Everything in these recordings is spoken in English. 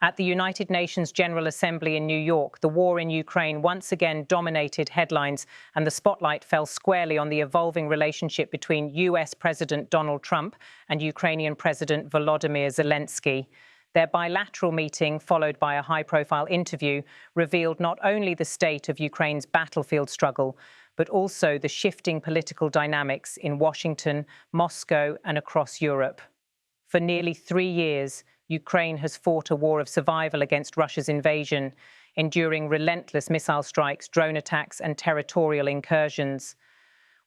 At the United Nations General Assembly in New York, the war in Ukraine once again dominated headlines, and the spotlight fell squarely on the evolving relationship between U.S. President Donald Trump and Ukrainian President Volodymyr Zelensky. Their bilateral meeting, followed by a high-profile interview, revealed not only the state of Ukraine's battlefield struggle, but also the shifting political dynamics in Washington, Moscow, and across Europe. For nearly 3 years, Ukraine has fought a war of survival against Russia's invasion, enduring relentless missile strikes, drone attacks, and territorial incursions.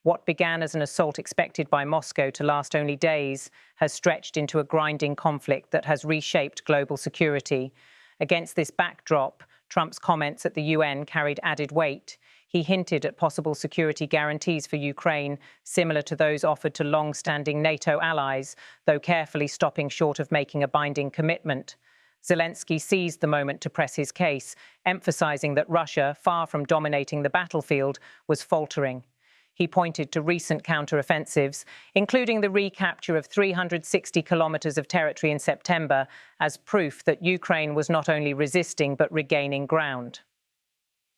What began as an assault expected by Moscow to last only days has stretched into a grinding conflict that has reshaped global security. Against this backdrop, Trump's comments at the UN carried added weight. He hinted at possible security guarantees for Ukraine, similar to those offered to long-standing NATO allies, though carefully stopping short of making a binding commitment. Zelensky seized the moment to press his case, emphasizing that Russia, far from dominating the battlefield, was faltering. He pointed to recent counter-offensives, including the recapture of 360 kilometers of territory in September, as proof that Ukraine was not only resisting but regaining ground.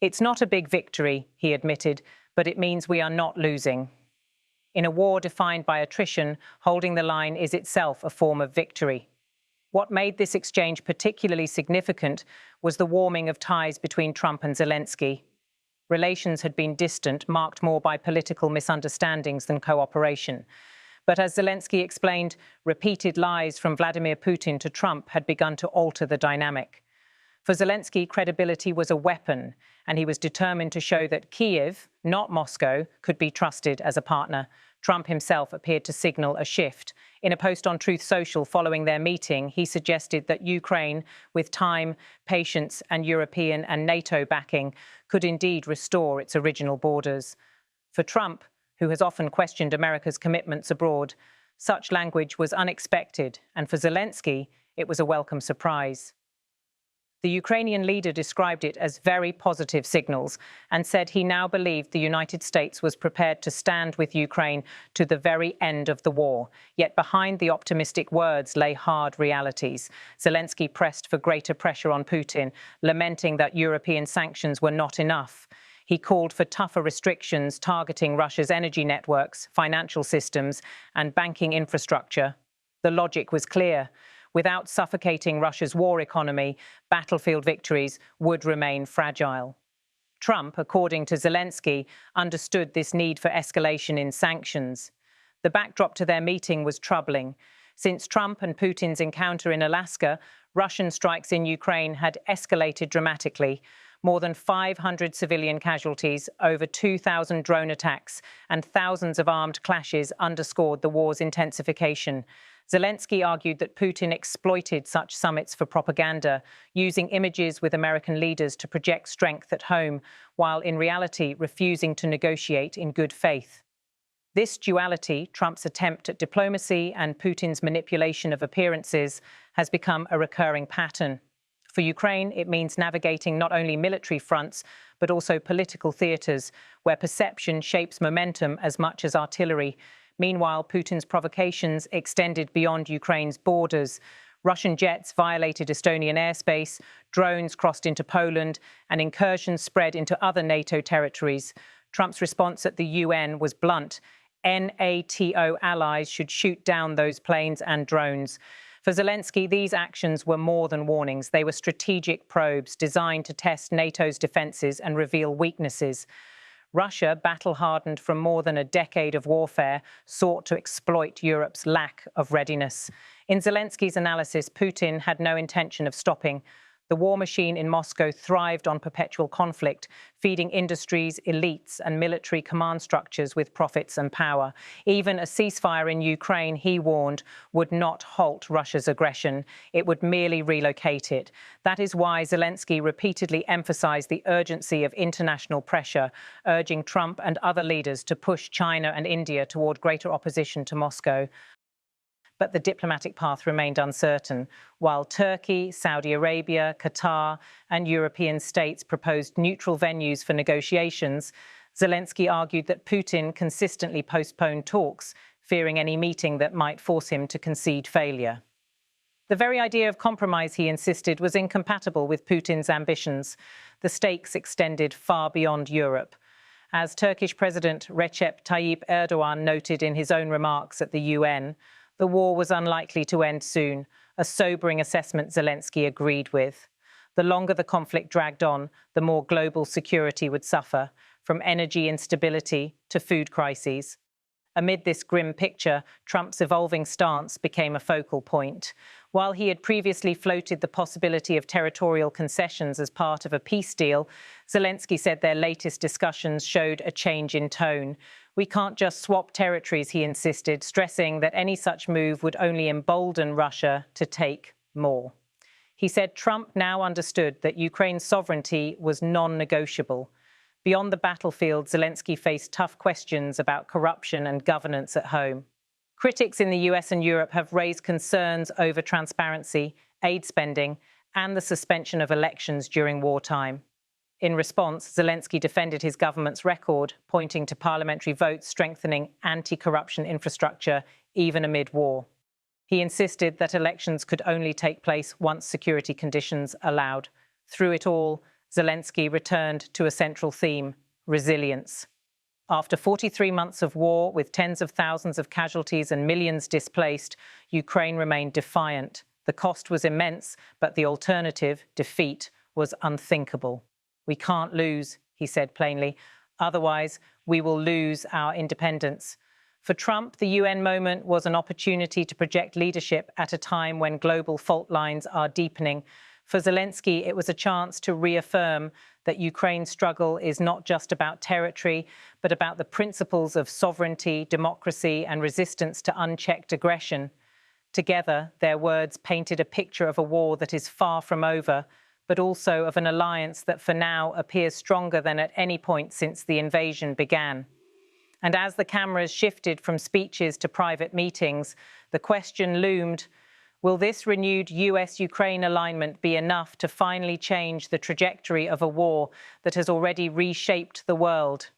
It's not a big victory, he admitted, but it means we are not losing. In a war defined by attrition, holding the line is itself a form of victory. What made this exchange particularly significant was the warming of ties between Trump and Zelensky. Relations had been distant, marked more by political misunderstandings than cooperation. But as Zelensky explained, repeated lies from Vladimir Putin to Trump had begun to alter the dynamic. For Zelensky, credibility was a weapon, and he was determined to show that Kyiv, not Moscow, could be trusted as a partner. Trump himself appeared to signal a shift. In a post on Truth Social following their meeting, he suggested that Ukraine, with time, patience, and European and NATO backing, could indeed restore its original borders. For Trump, who has often questioned America's commitments abroad, such language was unexpected, and for Zelensky, it was a welcome surprise. The Ukrainian leader described it as very positive signals and said he now believed the United States was prepared to stand with Ukraine to the very end of the war. Yet behind the optimistic words lay hard realities. Zelensky pressed for greater pressure on Putin, lamenting that European sanctions were not enough. He called for tougher restrictions targeting Russia's energy networks, financial systems, and banking infrastructure. The logic was clear. Without suffocating Russia's war economy, battlefield victories would remain fragile. Trump, according to Zelensky, understood this need for escalation in sanctions. The backdrop to their meeting was troubling. Since Trump and Putin's encounter in Alaska, Russian strikes in Ukraine had escalated dramatically. More than 500 civilian casualties, over 2,000 drone attacks, and thousands of armed clashes underscored the war's intensification. Zelensky argued that Putin exploited such summits for propaganda, using images with American leaders to project strength at home, while in reality refusing to negotiate in good faith. This duality, Trump's attempt at diplomacy and Putin's manipulation of appearances, has become a recurring pattern. For Ukraine, it means navigating not only military fronts, but also political theatres, where perception shapes momentum as much as artillery. Meanwhile, Putin's provocations extended beyond Ukraine's borders. Russian jets violated Estonian airspace, drones crossed into Poland, and incursions spread into other NATO territories. Trump's response at the UN was blunt. NATO allies should shoot down those planes and drones. For Zelensky, these actions were more than warnings. They were strategic probes designed to test NATO's defences and reveal weaknesses. Russia, battle-hardened from more than a decade of warfare, sought to exploit Europe's lack of readiness. In Zelensky's analysis, Putin had no intention of stopping. The war machine in Moscow thrived on perpetual conflict, feeding industries, elites, and military command structures with profits and power. Even a ceasefire in Ukraine, he warned, would not halt Russia's aggression. It would merely relocate it. That is why Zelensky repeatedly emphasized the urgency of international pressure, urging Trump and other leaders to push China and India toward greater opposition to Moscow. But the diplomatic path remained uncertain. While Turkey, Saudi Arabia, Qatar, and European states proposed neutral venues for negotiations, Zelensky argued that Putin consistently postponed talks, fearing any meeting that might force him to concede failure. The very idea of compromise, he insisted, was incompatible with Putin's ambitions. The stakes extended far beyond Europe. As Turkish President Recep Tayyip Erdogan noted in his own remarks at the UN, the war was unlikely to end soon, a sobering assessment Zelensky agreed with. The longer the conflict dragged on, the more global security would suffer, from energy instability to food crises. Amid this grim picture, Trump's evolving stance became a focal point. While he had previously floated the possibility of territorial concessions as part of a peace deal, Zelensky said their latest discussions showed a change in tone. We can't just swap territories, he insisted, stressing that any such move would only embolden Russia to take more. He said Trump now understood that Ukraine's sovereignty was non-negotiable. Beyond the battlefield, Zelensky faced tough questions about corruption and governance at home. Critics in the US and Europe have raised concerns over transparency, aid spending, and the suspension of elections during wartime. In response, Zelensky defended his government's record, pointing to parliamentary votes strengthening anti-corruption infrastructure even amid war. He insisted that elections could only take place once security conditions allowed. Through it all, Zelensky returned to a central theme: resilience. After 43 months of war, with tens of thousands of casualties and millions displaced, Ukraine remained defiant. The cost was immense, but the alternative, defeat, was unthinkable. We can't lose, he said plainly. Otherwise, we will lose our independence. For Trump, the UN moment was an opportunity to project leadership at a time when global fault lines are deepening. For Zelensky, it was a chance to reaffirm that Ukraine's struggle is not just about territory, but about the principles of sovereignty, democracy, and resistance to unchecked aggression. Together, their words painted a picture of a war that is far from over, but also of an alliance that for now appears stronger than at any point since the invasion began. And as the cameras shifted from speeches to private meetings, the question loomed: will this renewed U.S.-Ukraine alignment be enough to finally change the trajectory of a war that has already reshaped the world?